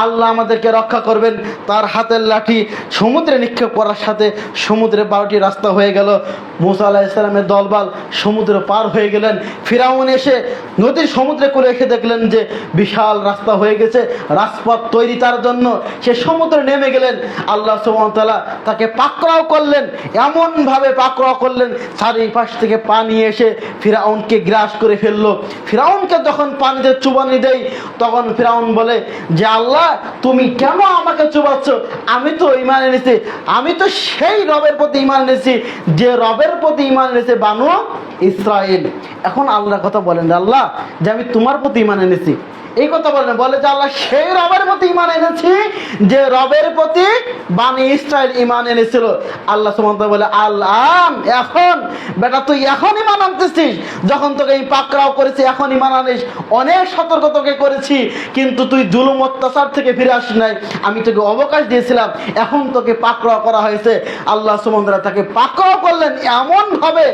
আল্লাহ আমাদেরকে রক্ষা করবেন। তার হাতের লাঠি সমুদ্র সমুদ্রে নিক্ষেপ করার সাথে সমুদ্রে 12টি রাস্তা হয়ে গেল। মুসা আলাইহিস সালামের দলবল সমুদ্র পার হয়ে গেলেন। ফিরাউন এসে নদীর সমুদ্রে করে এসে দেখলেন যে বিশাল রাস্তা হয়ে গেছে, রাজপথ তৈরি তার জন্য। সে সমুদ্রে নেমে গেলেন। আল্লাহ সুবহানাহু ওয়া তাআলা তাকে পাকড়াও করলেন, এমনভাবে পাকড়াও করলেন চারিপাশ থেকে পানি এসে ফিরাউনকে গ্রাস করে ফেললো। ফিরাউনকে যখন পানিতে চুবানি দেয় তখন ফিরাউন বলে যে আল্লাহ তুমি কেন আমাকে চুবাচ্ছ? আমি তো ঈমান এনেছি, আমি তো সেই রবের প্রতি ঈমান এনেছি যে রবের প্রতি ঈমান এনেছে বানু ইসরাইল। এখন আল্লাহর কথা বলেন আল্লাহ যে আমি তোমার প্রতি ঈমান এনেছি, এই কথা বলেন, বলে যে আল্লাহ সেই রবের প্রতি ঈমান এনেছি যে রবের প্রতি বানি ইসরাইল ঈমান এনেছিল। আল্লাহ সুবহানাহু ওয়া তাআলা বলে আল্লাহ এখন বেটা তুই এখন ঈমান আনতেছিস, যখন তোকে এই পাকড়াও করেছি এখন ঈমান আনিস। অনেক সতর্ক তোকে করেছি কিন্তু তুই জুলুম অত্যাচার থেকে ফিরে আসিস নাই, আমি তোকে অবকাশ দিয়েছিলাম, এখন তোকে পাকড়াও করা হয়েছে। আল্লাহ সুবহানাহু ওয়া তাআলা তাকে পাকড়াও করলেন এমন ভাবে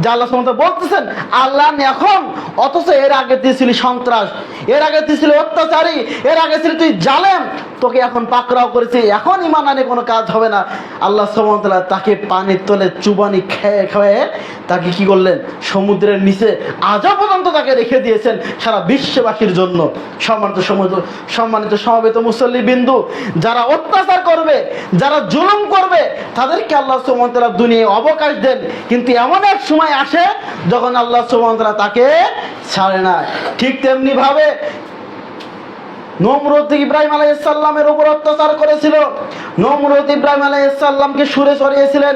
যে আল্লাহ সুবহানাহু ওয়া তাআলা বলতেছেন আল্লাহ এখন, অথচ এর আগে তুই ছিলি সন্ত্রাস, এর আগে তুই ছিলি অত্যাচারী, এর আগে ছিলি তুই জালেম, তোকে এখন পাকড়াও করেছে, এখন ঈমান আনে কোনো কাজ হবে না। আল্লাহ সুবহানাহু ওয়া তাআলা তাকে পানির তলে চুবানি খেয়ে খেয়ে তাকে কি করলেন, সমুদ্রের নিচে আজ পর্যন্ত তাকে রেখে দিয়েছেন সারা বিশ্ববাসীর জন্য। সম্মানিত সমবেত মুসল্লি বিন্দু, যারা অত্যাচার করবে, যারা জুলুম করবে তাদেরকে আল্লাহ সুবহানাহু ওয়া তাআলা দুনিয়ায় অবকাশ দেন, কিন্তু এমন এক সময় আসে যখন আল্লাহ সুবহানাহু ওয়া তাআলা তাকে ছাড়ে না। ঠিক তেমনি ভাবে নমরুদ ইব্রাহিম আলাইহিস সালামের উপর অত্যাচার করেছিল। নমরুদ ইব্রাহিম আলাইহিস সালামকে সুরে চড়িয়েছিলেন,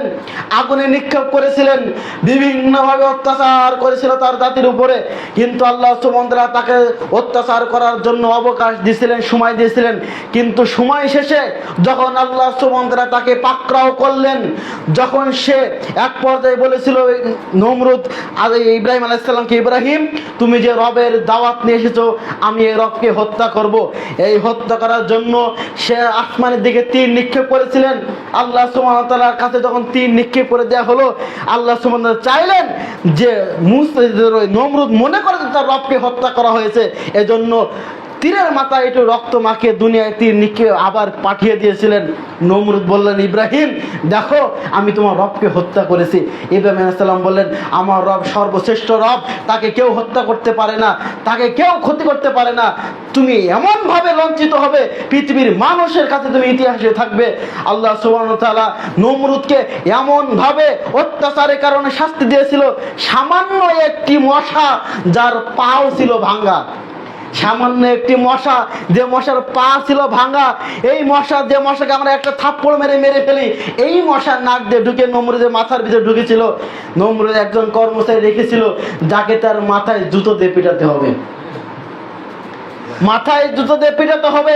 আগুনে নিক্ষেপ করেছিলেন, বিভিন্নভাবে অত্যাচার করেছিল তার জাতির উপরে, কিন্তু আল্লাহ সুবহানাহু ওয়া তাআলা তাকে অত্যাচার করার জন্য অবকাশ দিয়েছিলেন, সময় দিয়েছিলেন। কিন্তু সময় শেষে যখন আল্লাহ সুবহানাহু ওয়া তাআলা তাকে পাকড়াও করলেন, যখন সে এক পর্যায়ে বলেছিল নমরুদ ইব্রাহিম আলাইহিস সালামকে, ইব্রাহিম তুমি যে রবের দাওয়াত নিয়ে এসেছো আমি এই রবকে হত্যা করব। এই হত্যা করার জন্য সে আসমানের দিকে তীর নিক্ষেপ করেছিলেন। আল্লাহ সুবহানাহু ওয়া তাআলার কাছে যখন তীর নিক্ষেপ করে দেওয়া হলো, আল্লাহ সুবহানাহু ওয়া তাআলা চাইলেন যে নমরুদ মনে করে যে তার রবকে হত্যা করা হয়েছে, এজন্য তীরের মাথায় একটু রক্ত মাখিয়ে দুনিয়ায় তীর নিক্ষেপ আবার পাঠিয়ে দিয়েছিলেন। নমরুদ বললেন ইব্রাহিম দেখো আমি তোমার রবকে হত্যা করেছি। ইব্রাহিম আলাইহিস সালাম বললেন আমার রব সর্বশ্রেষ্ঠ রব, তাকে কেউ হত্যা করতে পারে না, তাকে কেউ ক্ষতি করতে পারে না। তুমি এমনভাবে লজ্জিত হবে পৃথিবীর মানুষের কাছে, তুমি ইতিহাসে থাকবে। আল্লাহ সুবহানাহু ওয়া তাআলা নমরুদকে এমনভাবে অত্যাচারের কারণে শাস্তি দিয়েছিল, সামান্য একটি মশা যার পাও ছিল ভাঙা, সামান্য একটি মশা যে মশার পা ছিল ভাঙা, এই মশা যে মশাকে আমরা একটা থাপ্পড় মেরে ফেলি, এই মশার নাক দিয়ে ঢুকে নমরুদের মাথার ভিতরে ঢুকেছিল। নমরুদ একজন কর্মচারী রেখেছিল যাকে তার মাথায় জুতো দিয়ে পিটাতে হবে, মাথায় জুতো দিয়ে পিটাতে হবে।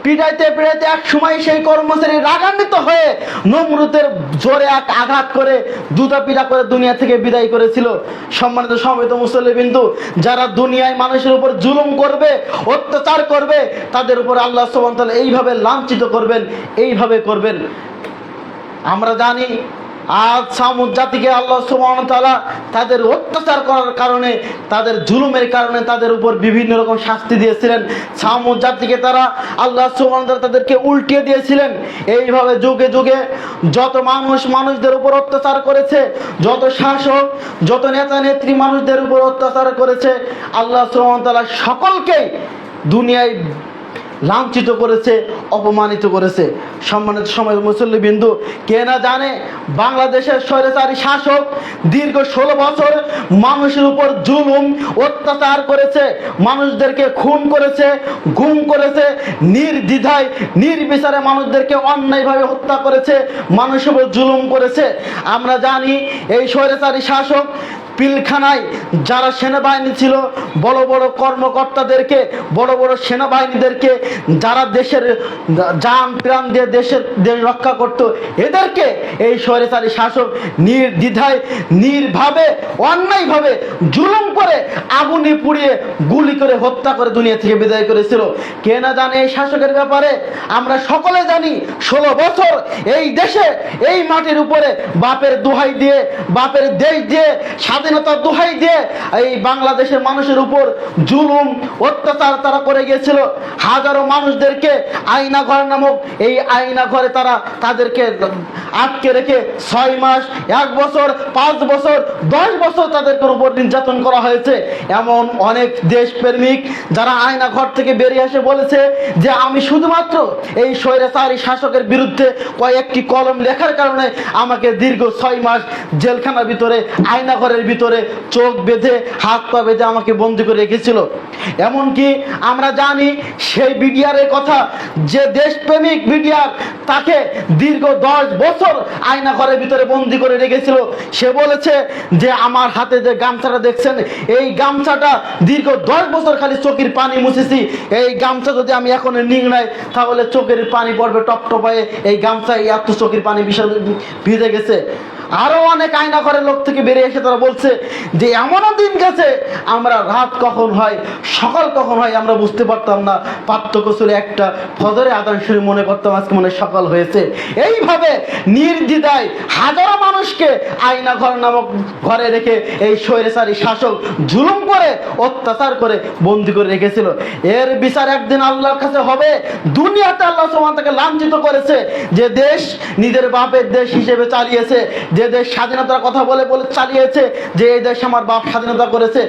পিটাইতে পিটাইতে এক সময় সেই কর্মচারী রাগান্বিত হয়ে নমরুদের জোরে এক আঘাত করে জুতা পিটা করে দুনিয়া থেকে বিদায় করেছিল। সম্মানিত সমবেত মুসল্লিবৃন্দ, যারা দুনিয়ায় মানুষের উপর জুলুম করবে, অত্যাচার করবে, তাদের উপর আল্লাহ সুবহানাহু ওয়া তাআলা এইভাবে লাঞ্ছিত করবেন, এইভাবে করবেন। আমরা জানি আজ সামুদ জাতিকে আল্লাহ সুবহানাহু ওয়া তাআলা তাদের অত্যাচার করার কারণে, তাদের জুলুমের কারণে তাদের উপর বিভিন্ন রকম শাস্তি দিয়েছিলেন। সামুদ জাতিকে তারা আল্লাহ সুবহানাহু ওয়া তাআলা তাদেরকে উল্টিয়ে দিয়েছিলেন। এইভাবে যুগে যুগে যত মানুষদের উপর অত্যাচার করেছে, যত শাসক, যত নেতা নেত্রী মানুষদের উপর অত্যাচার করেছে, আল্লাহ সুবহানাহু ওয়া তাআলা সকলকে দুনিয়ায় লাঞ্ছিত করেছে, অপমানিত করেছে। সম্মানিত সময় মুসল্লিবৃন্দু, কে না জানে বাংলাদেশের স্বৈরাচারী শাসক দীর্ঘ 16 বছর মানুষের উপর জুলুম অত্যাচার করেছে, মানুষদেরকে খুন করেছে, গুম করেছে, নির্দ্বিধায় নির্বিচারে মানুষদেরকে অন্যায়ভাবে হত্যা করেছে, মানুষের উপর জুলুম করেছে। আমরা জানি এই স্বৈরাচারী শাসক পিলখানায় যারা সেনাবাহিনী ছিল, বড় বড় কর্মকর্তাদেরকে, বড় বড় সেনাবাহিনীদেরকে, যারা দেশের জান প্রাণ দিয়ে দেশ রক্ষা করত, এদেরকে এই স্বৈরাচারী শাসক নির্দ্বিধায় নির্ভাবে অন্যায়ভাবে জুলুম করে আগুনে পুড়িয়ে গুলি করে হত্যা করে দুনিয়া থেকে বিদায় করেছিল। কে না জানে এই শাসকের ব্যাপারে? আমরা সকলে জানি 16 বছর এই দেশে এই মাটির উপরে বাপের দোহাই দিয়ে, বাপের দেশ দিয়ে, স্বাধীনতার দোহাই দিয়ে এই বাংলাদেশের মানুষের উপর জুলুম অত্যাচার তারা করে গিয়েছিল। হাজারো মানুষদেরকে আয়না ঘর নামক এই আয়না ঘরে তারা তাদেরকে আটকে রেখে 6 মাস, 1 বছর, 5 বছর, 10 বছর তাদের উপর নির্যাতন করা হয়েছে। এমন অনেক দেশপ্রেমিক যারা আয়না ঘর থেকে বেরিয়ে এসে বলেছে যে আমি শুধুমাত্র এই স্বৈরাচারী শাসকের বিরুদ্ধে কয়েকটি কলম লেখার কারণে আমাকে দীর্ঘ 6 মাস জেলখানার ভিতরে, আয়না ঘরের ভিতরে চোখ বেঁধে, হাত পা বেঁধে আমাকে বন্দি করে রেখেছিল। এমনকি আমরা জানি সেই বিডিআরের কথা, যে দেশপ্রেমিক বিডিআর তাকে দীর্ঘ 10 বছর আয়না ঘরের ভিতরে বন্দি করে রেখেছিল। সে বলেছে যে আমার হাতে যে গামছাটা দেখছেন, এই গামছাটা দীর্ঘ 10 বছর খালি চোখের পানি মুছেছি। এই গামছা যদি আমি এখন নিংড়াই তাহলে চোখের পানি পড়বে টপটপায়ে। এই গামছায় এত চোখের পানি ভিজে গেছে। আরো অনেক আয়না ঘরের লোক থেকে বেরিয়ে এসে তারা বলছে যে এমনও দিন গেছে আমরা রাত কখন হয় সকাল কখন হয় আমরা বুঝতে পারতাম না, পার্থক্য ছিল একটা, ফজরে আজান শুনে মনে করতাম আজকে মনে সকাল হয়েছে। এইভাবে নির্দ্বিধায় হাজারো মানুষকে আয়না ঘর নামক ঘরে রেখে এই স্বৈরাচারী শাসক জুলুম করে, অত্যাচার করে বন্দি করে রেখেছিল। এর বিচার একদিন আল্লাহর কাছে হবে। দুনিয়াতে আল্লাহ সুবহানাহু ওয়া তাআলা লাঞ্ছিত করেছে যে দেশ নিজের বাপের দেশ হিসেবে চালিয়েছে, যে দেশ স্বাধীনতার কথা বলে বলে চালিয়েছে, যে এই দেশ আমার বাপ স্বাধীনতা করেছে,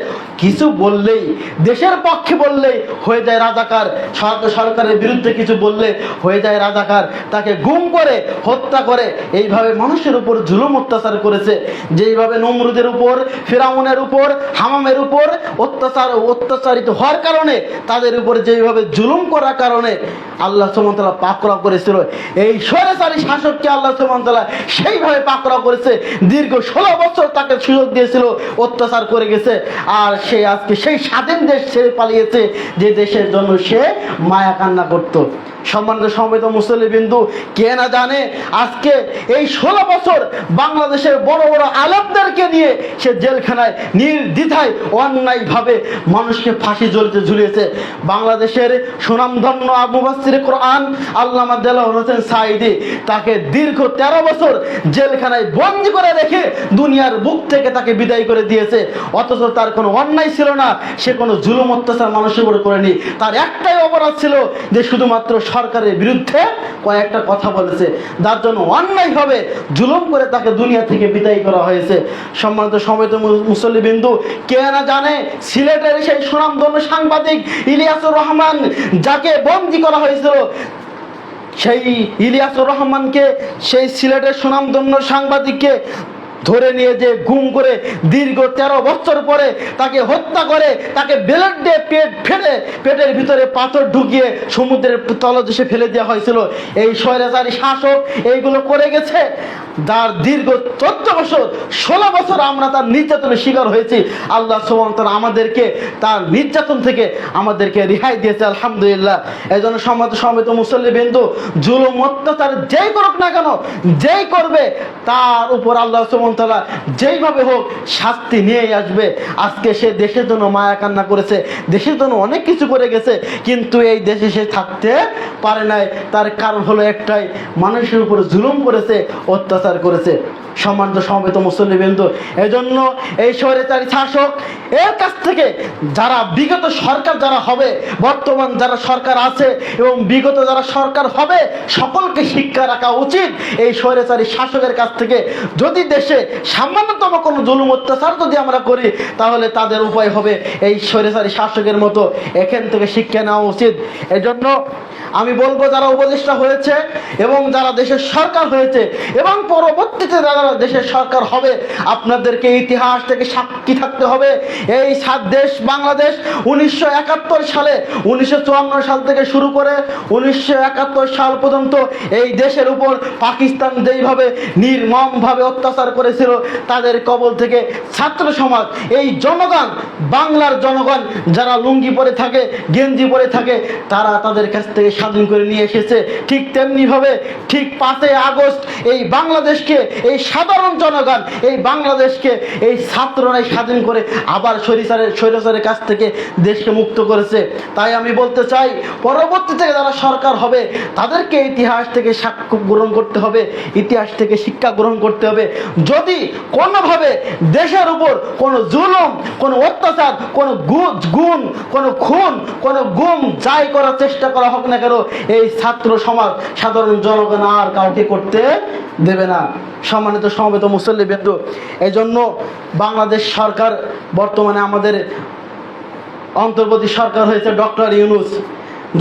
কিছু বললেই, দেশের পক্ষে বললেই হয়ে যায় রাজাকার, সরকারের বিরুদ্ধে কিছু বললে হয়ে যায় রাজাকার। তাকে গুম করে হত্যা করে এইভাবে মানুষের উপর জুলুম অত্যাচার করেছে। যেইভাবে নমরুদের উপর, ফিরাউনের উপর, হামামের উপর অত্যাচারিত হওয়ার কারণে, তাদের উপর যেইভাবে জুলুম করার কারণে আল্লাহ সুবহানাহু ওয়া তাআলা পাকড়াও করেছিল। এই স্বৈরাচারী শাসককে আল্লাহ সুবহানাহু ওয়া তাআলা সেইভাবে পাকড়াও করেছে। দীর্ঘ 16 বছর তাকে সুযোগ দিয়েছিল, অত্যাচার করে গেছে। আর সে আজকে সেই স্বাধীন দেশ ছেড়ে পালিয়েছে যে দেশের জন্য সে মায়া কান্না করত। সম্মানিত সমবেত মুসল্লিবৃন্দু, কে না জানে আজকে এই 16 বছর বাংলাদেশের বড় বড় আলেমদেরকে নিয়ে সে জেলখানায় নির্দ্বিধায় অন্যায়ভাবে মানুষকে ফাঁসি ঝুলিয়েছে। বাংলাদেশের সুনামধন্য মুফাসসিরে কোরআন আল্লামা দেলাওয়ার হোসেন সাঈদী, তাকে দীর্ঘ 13 বছর জেলখানায় বন্দী করে রেখে দুনিয়ার বুক থেকে তাকে বিদায় করে দিয়েছে। অথচ তার কোনো অন্যায় ছিল না, সে কোনো জুলুম অত্যাচার মানুষের উপর করেনি। তার একটাই অপরাধ ছিল যে শুধুমাত্র সরকারের বিরুদ্ধে কয়েকটা কথা বলেছে, যার জন্য অন্যায়ভাবে জুলুম করে তাকে দুনিয়া থেকে বিদায় করা হয়েছে। সম্মানিত সমবেত মুসল্লিবৃন্দু, কে না জানে সিলেটের সেই সুনামধন্য সাংবাদিক ইলিয়াসুর রহমান, যাকে বন্দী করা হয়েছিল, সেই ইলিয়াসুর রহমানকে, সেই সিলেটের সুনামধন্য সাংবাদিককে ধরে নিয়ে যে গুম করে দীর্ঘ 13 বছর পরে তাকে হত্যা করে, তাকে বেলট দিয়ে পেটের ভিতরে পাথর ঢুকিয়ে সমুদ্রের তলদেশে ফেলে দেওয়া হয়েছিল। এই স্বৈরাচারী শাসক এইগুলো করে গেছে। যার দীর্ঘ 14 বছর, 16 বছর আমরা তার নির্যাতনের শিকার হয়েছি। আল্লাহ সুবহানাহু ওয়া তাআলা আমাদেরকে তার নির্যাতন থেকে আমাদেরকে রেহাই দিয়েছে, আলহামদুলিল্লাহ। এই জন্য সমবেত মুসল্লিবৃন্দু, জুলুম অত্যাচার যেই করুক না কেন, যেই করবে তার উপর আল্লাহ সুবহানাহু ওয়া তাআলা যেইভাবে হোক শাস্তি নিয়েই আসবে। আজকে সে দেশের জন্য মায়া কান্না করেছে, দেশের জন্য অনেক কিছু করে গেছে, কিন্তু এই দেশে সে থাকতে পারে নাই। তার কারণ হলো একটাই, মানুষের উপর জুলুম করেছে, অত্যাচার করেছে। সম্মানিত সমবেত মুসল্লিবৃন্দ, এজন্য এই স্বৈরাচারী শাসক এর কাছ থেকে যারা বিগত সরকার যারা হবে, বর্তমান যারা সরকার আছে এবং বিগত যারা সরকার হবে, সকলকে শিক্ষা রাখা উচিত এই স্বৈরাচারী শাসকের কাছ থেকে। যদি দেশে সামান্যতম কোনো জুলুম অত্যাচার যদি আমরা করি, তাহলে তাদের উপায় হবে এই স্বৈরাচারী শাসকের মতো। এখান থেকে শিক্ষা নেওয়া উচিত। এজন্য আমি বলবো, যারা উপদেষ্টা হয়েছে এবং যারা দেশের সরকার হয়েছে এবং পরবর্তীতে যারা দেশের সরকার হবে, আপনাদেরকে ইতিহাস থেকে সাক্ষী থাকতে হবে। এই দেশ বাংলাদেশ 1971 সালে, 1954 সাল থেকে শুরু করে 1971 সাল পর্যন্ত এই দেশের উপর পাকিস্তান যেইভাবে নির্মমভাবে অত্যাচার করেছিল, তাদের কবল থেকে ছাত্র সমাজ, এই জনগণ, বাংলার জনগণ যারা লুঙ্গি পরে থাকে, গেঞ্জি পরে থাকে, তারা তাদের কাছ থেকে স্বাধীন করে নিয়ে এসেছে, ঠিক তেমনিভাবে ঠিক 5ই আগস্ট এই বাংলাদেশকে, এই সাধারণ জনগণ এই বাংলাদেশকে এই ছাত্ররাই স্বাধীন করে আবার স্বৈরাচারের কাছ থেকে দেশকে মুক্ত করেছে। তাই আমি বলতে চাই, পরবর্তীতে যারা সরকার হবে তাদেরকে ইতিহাস থেকে সাক্ষ্য গ্রহণ করতে হবে, ইতিহাস থেকে শিক্ষা গ্রহণ করতে হবে। যদি কোনোভাবে দেশের উপর কোনো জুলুম, কোনো অত্যাচার, কোনো গুণ, কোনো খুন, কোনো গুম যাই করার চেষ্টা করা হোক না কেন, এই ছাত্র সমাজ, সাধারণ জনগণ আর কাউকে করতে দেবে না। সম্মানিত সমবেত মুসল্লিবৃন্দ, এই জন্য বাংলাদেশ সরকার, বর্তমানে আমাদের অন্তর্বর্তী সরকার হয়েছে ডক্টর ইউনূস,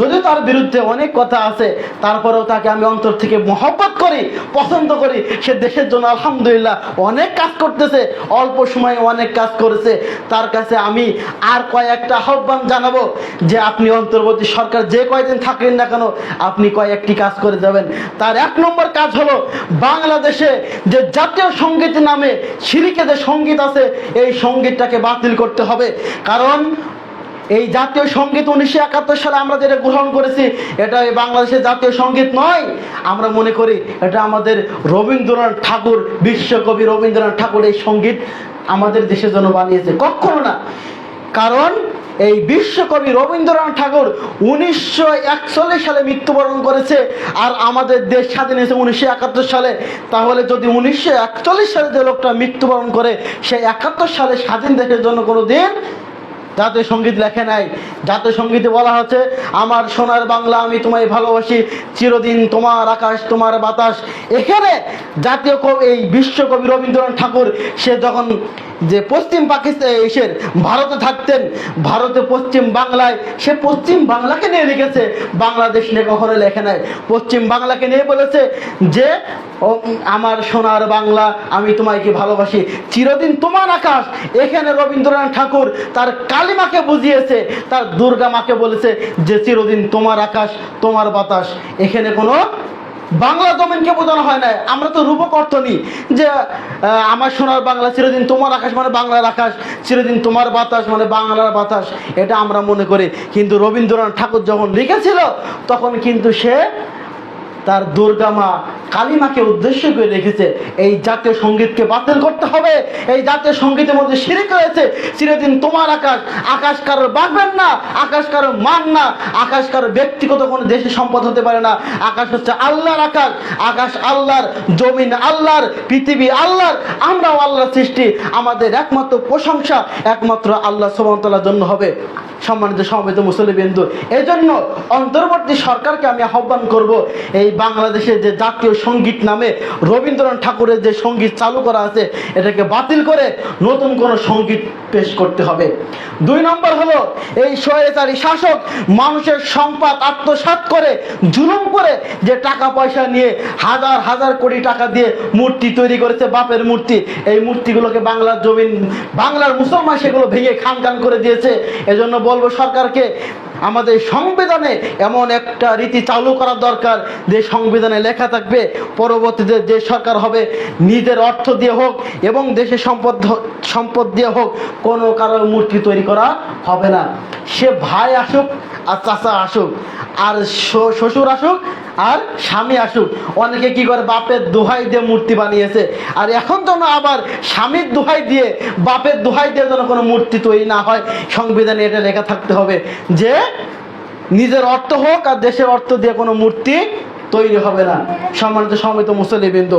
যদিও তার বিরুদ্ধে অনেক কথা আছে, তারপরেও তাকে আমি অন্তর থেকে মহব্বত করি, পছন্দ করি। সে দেশের জন্য আলহামদুলিল্লাহ অনেক কাজ করতেছে, অল্প সময়ে অনেক কাজ করেছে। তার কাছে আমি আর কয়েকটা আহ্বান জানাবো যে আপনি অন্তর্বর্তী সরকার যে কয়দিন থাকেন না কেন, আপনি কয়েকটি কাজ করে যাবেন। তার 1 নম্বর কাজ হলো, বাংলাদেশে যে জাতীয় সঙ্গীত নামে শিরিকে যে সঙ্গীত আছে, এই সঙ্গীতটাকে বাতিল করতে হবে। কারণ এই জাতীয় সঙ্গীত 1971 সালে আমরা যেটা গ্রহণ করেছি, এটা এই বাংলাদেশের জাতীয় সঙ্গীত নয়। আমরা মনে করি এটা আমাদের রবীন্দ্রনাথ ঠাকুর, বিশ্বকবি রবীন্দ্রনাথ ঠাকুর এই সঙ্গীত আমাদের দেশের জন্য বানিয়েছে, কখনো না। কারণ এই বিশ্বকবি রবীন্দ্রনাথ ঠাকুর 1941 সালে মৃত্যুবরণ করেছে, আর আমাদের দেশ স্বাধীন হয়েছে 1971 সালে। তাহলে যদি 1941 সালে যে লোকটা মৃত্যুবরণ করে, সে 71 সালে স্বাধীন দেশের জন্য কোনো দিন জাতীয় সঙ্গীত লেখে নাই। জাতীয় সঙ্গীতে বলা হচ্ছে, আমার সোনার বাংলা আমি তোমায় ভালোবাসি, চিরদিন তোমার আকাশ তোমার বাতাস। এখানে জাতীয় কবি, এই বিশ্বকবি রবীন্দ্রনাথ ঠাকুর, সে যখন যে পশ্চিম পাকিস্তান এসে ভারতে থাকতেন, ভারতে পশ্চিম বাংলায়, সে পশ্চিম বাংলাকে নিয়ে লিখেছে, বাংলাদেশ নিয়ে কখনো লেখে নাই। পশ্চিম বাংলাকে নিয়ে বলেছে যে আমার সোনার বাংলা আমি তোমাকে ভালোবাসি, চিরদিন তোমার আকাশ। এখানে রবীন্দ্রনাথ ঠাকুর তার কালিমাকে বুঝিয়েছে, তার দুর্গা মাকে বলেছে যে চিরদিন তোমার আকাশ তোমার বাতাস। এখানে কোনো বাংলা জমিনকে বোঝানো হয় না। আমরা তো রূপক অর্থ নিই যে আমার সোনার বাংলা, চিরদিন তোমার আকাশ মানে বাংলার আকাশ, চিরদিন তোমার বাতাস মানে বাংলার বাতাস, এটা আমরা মনে করি। কিন্তু রবীন্দ্রনাথ ঠাকুর যখন লিখেছিল, তখন কিন্তু সে তার দুর্গা মা কালিমাকে উদ্দেশ্য করে রেখেছে। এই জাতীয় সঙ্গীতকে বাতিল করতে হবে। এই জাতীয় সঙ্গীতের মধ্যে শিরিক রয়েছে। চিরদিন তোমার আকাশ, আকাশ কারোর বাঁধবেন না, আকাশ কারোর মান না, আকাশ কারোর ব্যক্তিগত কোনো দেশের সম্পদ হতে পারে না। আকাশ হচ্ছে আল্লাহর আকাশ, আকাশ আল্লাহর, জমিন আল্লাহর, পৃথিবী আল্লাহর, আমরাও আল্লাহর সৃষ্টি। আমাদের একমাত্র প্রশংসা একমাত্র আল্লাহ সুবহানাহু ওয়া তাআলার জন্য হবে। সম্মানিত সমবেত মুসল্লিবৃন্দ, এই জন্য অন্তর্বর্তী সরকারকে আমি আহ্বান করব, এই বাংলাদেশের যে জাতীয় সঙ্গীত নামে রবীন্দ্রনাথ ঠাকুরের যে সঙ্গীত চালু করা আছে, এটাকে বাতিল করে নতুন কোনো সঙ্গীত পেশ করতে হবে। 2 নম্বর হলো, এই স্বৈরাচারী শাসক মানুষের সম্পদ আত্মসাৎ করে, জুলুম করে, যে টাকা পয়সা নিয়ে হাজার হাজার কোটি টাকা দিয়ে মূর্তি তৈরি করেছে, বাপের মূর্তি। এই মূর্তিগুলোকে বাংলার জমিন, বাংলার মুসলমান সেগুলো ভেঙে খান খান করে দিয়েছে। এজন্য বলবো সরকারকে, আমাদের সংবিধানে এমন একটা রীতি চালু করা দরকার যে সংবিধানে লেখা থাকবে, পরবর্তীতে যে সরকার হবে নিজের অর্থ দিয়ে হোক এবং দেশের সম্পদ দিয়ে হোক, কোনো কারোর মূর্তি তৈরি করা হবে না। সে ভাই আসুক আর চাচা আসুক আর শ্বশুর আসুক আর স্বামী আসুক, অনেকে কি করে বাপের দোহাই দিয়ে মূর্তি বানিয়েছে। আর এখন তো না, আবার স্বামীর দোহাই দিয়ে, বাপের দোহাই দিয়ে যেন কোনো মূর্তি তৈরি না হয়। সংবিধানে এটা লেখা থাকতে হবে যে নিজের অর্থ হোক আর দেশের অর্থ দিয়ে কোনো মূর্তি তৈরি হবে না। সম্মানিত সমবেত মুসল্লিবৃন্দ,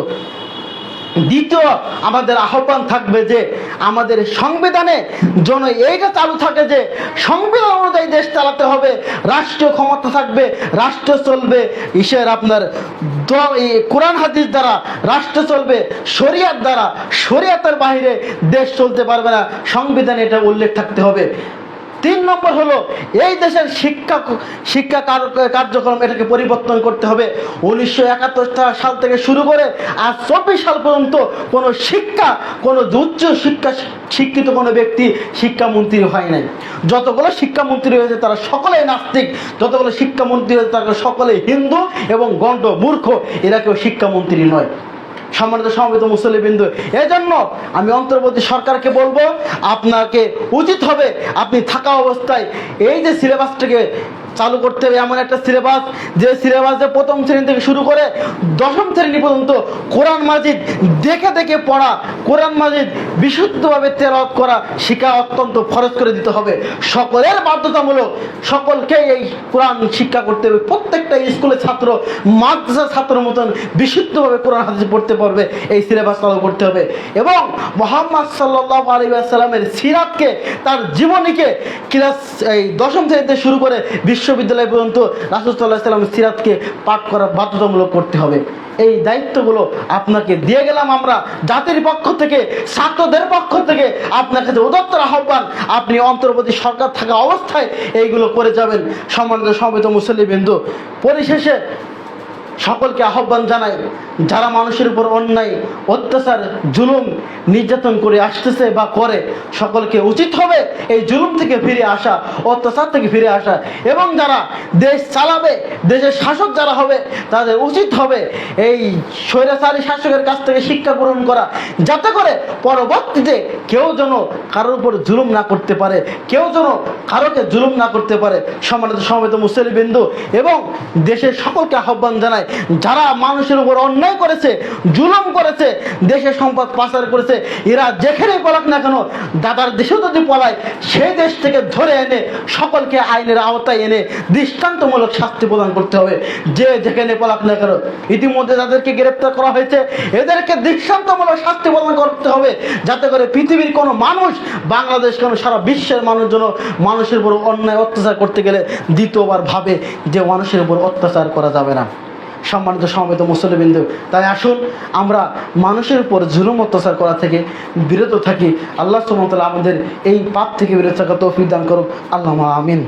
দ্বিতীয় আমাদের আহ্বান থাকবে যে আমাদের সংবিধানে যেন এইটা চালু থাকে যে সংবিধান অনুযায়ী দেশ চালাতে হবে, রাষ্ট্রীয় ক্ষমতা থাকবে, রাষ্ট্র চলবে আপনার কোরআন হাদিস দ্বারা, রাষ্ট্র চলবে শরিয়াত দ্বারা, শরিয়াতের বাইরে দেশ চলতে পারবে না। সংবিধানে এটা উল্লেখ থাকতে হবে। 3 নম্বর হলো, এই দেশের শিক্ষা কার্যক্রম এটাকে পরিবর্তন করতে হবে। 1971 সাল থেকে শুরু করে আজ 24 সাল পর্যন্ত কোনো উচ্চ শিক্ষিত কোনো ব্যক্তি শিক্ষামন্ত্রী হয় নাই। যতগুলো শিক্ষামন্ত্রী হয়েছে তারা সকলেই নাস্তিক, যতগুলো শিক্ষামন্ত্রী হয়েছে তারা সকলেই হিন্দু এবং গণ্ড মূর্খ, এরা কেউ শিক্ষামন্ত্রী নয়। সম্মানিত সমবেত মুসল্লিবৃন্দ, এই জন্য আমি অন্তর্বর্তী সরকারকে বলবো, আপনাকে উচিত হবে আপনি থাকা অবস্থায় এই যে সিলেবাসটাকে চালু করতে হবে এমন একটা সিলেবাস, যে সিলেবাসে প্রথম শ্রেণী থেকে শুরু করে দশম শ্রেণী পর্যন্ত কোরআন মাজিদ দেখে দেখে পড়া, কোরআন মাজিদ বিশুদ্ধভাবে তেলাওয়াত করা শিক্ষা অত্যন্ত ফরজ করে দিতে হবে। সকলের বাধ্যতামূলক, সকলকে এই কোরআন শিক্ষা করতে হবে। প্রত্যেকটা স্কুলের ছাত্র মাদ্রাসার ছাত্রের মতন বিশুদ্ধভাবে কোরআন হাদিস পড়তে পারবে, এই সিলেবাস চালু করতে হবে। এবং মুহাম্মদ সাল্লাল্লাহু আলাইহি ওয়াসাল্লামের সিরাতকে, তার জীবনীকে ক্লাস এই দশম শ্রেণীতে শুরু করে বিশ্ববিদ্যালয় পর্যন্ত রাসূল সাল্লাল্লাহু আলাইহি ওয়াসাল্লামের সিরাতকে পাঠ করা বাধ্যতামূলক করতে হবে। এই দায়িত্বগুলো আপনাকে দিয়ে গেলাম আমরা জাতির পক্ষ থেকে, ছাত্রদের পক্ষ থেকে আপনার কাছে উদাত্ত আহ্বান, আপনি অন্তর্বর্তী সরকার থাকা অবস্থায় এইগুলো করে যাবেন। সম্মানিত সমবেত মুসল্লিবৃন্দ, পরিশেষে সকলকে আহ্বান জানাই, যারা মানুষের উপর অন্যায়, অত্যাচার, জুলুম, নির্যাতন করে আসতেছে বা করে, সকলকে উচিত হবে এই জুলুম থেকে ফিরে আসা, অত্যাচার থেকে ফিরে আসা। এবং যারা দেশ চালাবে, দেশের শাসক যারা হবে, তাদের উচিত হবে এই স্বৈরাচারী শাসকের কাছ থেকে শিক্ষা গ্রহণ করা, যাতে করে পরবর্তীতে কেউ যেন কারোর উপর জুলুম না করতে পারে, কেউ যেন কারোকে জুলুম না করতে পারে। সম্মানিত সমবেত মুসল্লিবৃন্দ, এবং দেশের সকলকে আহ্বান জানায়, যারা মানুষের উপর অন্যায় করেছে, জুলুম করেছে, দেশের সম্পদ পাচার করেছে, এরা যেখানে পলাক না কেন, দাদার দেশেও যদি পলায়, সেই দেশ থেকে ধরে এনে সকলকে আইনের আওতায় এনে দৃষ্টান্তমূলক শাস্তি প্রদান করতে হবে। যে যেখানে পলাক না কেন, ইতিমধ্যে যাদেরকে গ্রেপ্তার করা হয়েছে, এদেরকে দৃষ্টান্তমূলক শাস্তি প্রদান করতে হবে, যাতে করে পৃথিবীর কোনো মানুষ, বাংলাদেশ কেন সারা বিশ্বের মানুষ যেন মানুষের উপর অন্যায় অত্যাচার করতে গেলে দ্বিতীয়বার ভাবে যে মানুষের উপর অত্যাচার করা যাবে না। সম্মানিত সমবেত মুসল্লিবৃন্দ, তাই আসুন আমরা মানুষের উপর জুলুম অত্যাচার করা থেকে বিরত থাকি। আল্লাহ সুবহানাহু ওয়া তাআলা আমাদের এই পাপ থেকে বিরত থাকা তৌফিক দান করুন। আল্লাহুম্মা আমিন।